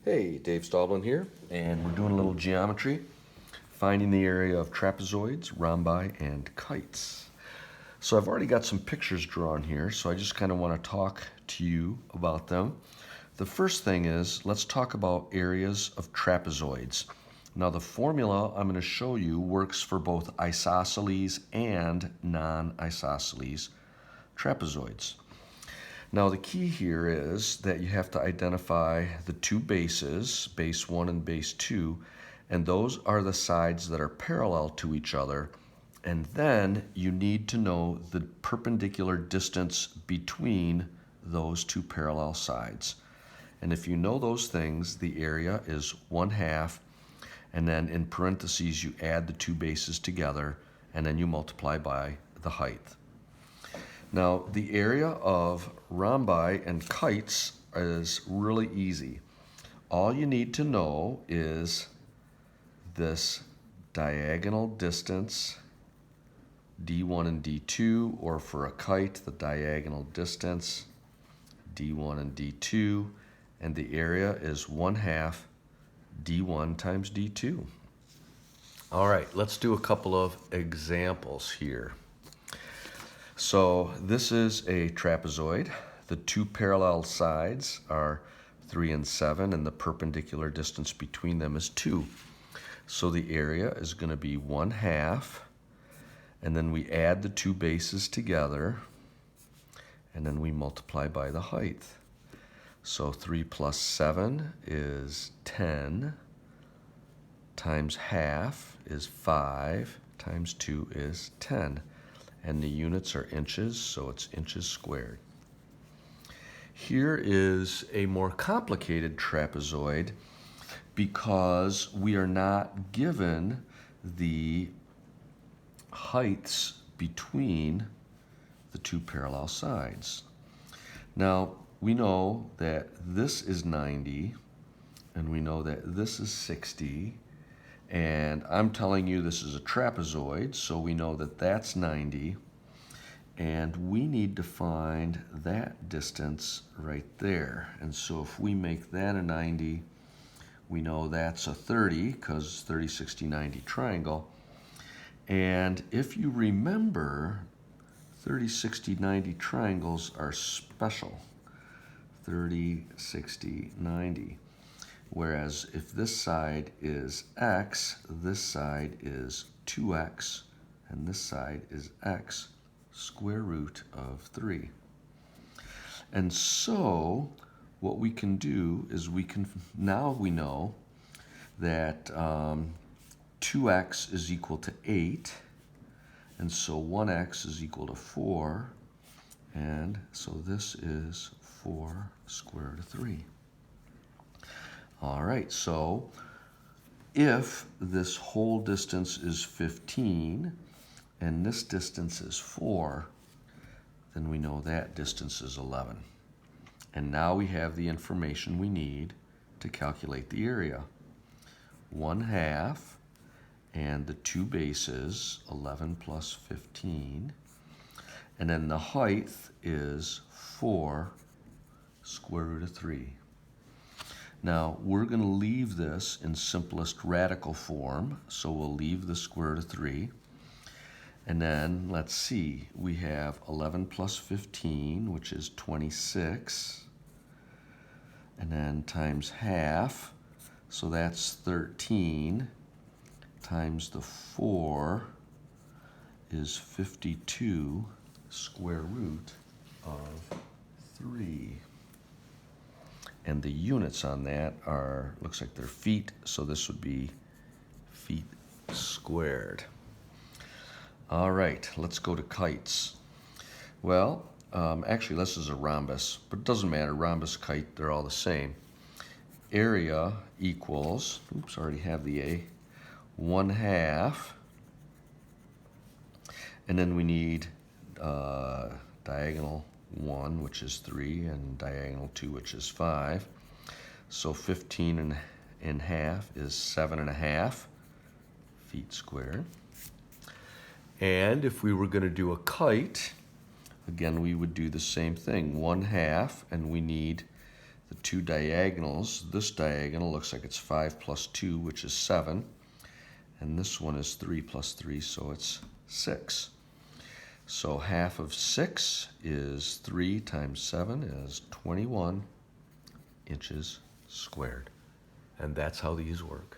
Hey, Dave Stallman here, and we're doing a little geometry, finding the area of trapezoids, rhombi, and kites. So I've already got some pictures drawn here, so I just kind of want to talk to you about them. The first thing is, let's talk about areas of trapezoids. Now the formula I'm going to show you works for both isosceles and non-isosceles trapezoids. Now the key here is that you have to identify the two bases, base 1 and base 2, and those are the sides that are parallel to each other. And then you need to know the perpendicular distance between those two parallel sides. And if you know those things, the area is 1/2, and then in parentheses you add the two bases together, and then you multiply by the height. Now, the area of rhombi and kites is really easy. All you need to know is this diagonal distance, D1 and D2, or for a kite, the diagonal distance, D1 and D2, and the area is 1/2 D1 times D2. All right, let's do a couple of examples here. So this is a trapezoid. The two parallel sides are 3 and 7, and the perpendicular distance between them is 2. So the area is going to be 1/2, and then we add the two bases together, and then we multiply by the height. So 3 plus 7 is 10, times 1/2 is 5, times 2 is 10. And the units are inches, so it's inches squared. Here is a more complicated trapezoid because we are not given the heights between the two parallel sides. Now, we know that this is 90, and we know that this is 60, and I'm telling you this is a trapezoid, so we know that that's 90, and we need to find that distance right there. And so if we make that a 90, we know that's a 30, because 30, 60, 90 triangle. And if you remember, 30, 60, 90 triangles are special. 30, 60, 90. Whereas if this side is x, this side is 2x, and this side is x square root of 3. And so what we can do is now we know that 2x is equal to 8, and so 1x is equal to 4, and so this is 4 square root of 3. All right, so if this whole distance is 15 and this distance is 4, then we know that distance is 11. And now we have the information we need to calculate the area. 1/2, and the two bases, 11 plus 15, and then the height is 4 square root of 3. Now, we're going to leave this in simplest radical form, so we'll leave the square root of 3. And then, let's see, we have 11 plus 15, which is 26, and then times 1/2, so that's 13, times the 4 is 52 square root of 3. And the units on that are, looks like they're feet, so this would be feet squared. All right, let's go to kites. Well, actually this is a rhombus, but it doesn't matter, rhombus, kite, they're all the same. Area equals, oops, I already have the A, 1/2, and then we need diagonal 1, which is 3, and diagonal 2, which is 5. So 15 and half is 7.5 feet squared. And if we were going to do a kite, again, we would do the same thing, 1/2, and we need the two diagonals. This diagonal looks like it's 5 plus 2, which is 7. And this one is 3 plus 3, so it's 6. So half of 6 is 3 times 7 is 21 inches squared. And that's how these work.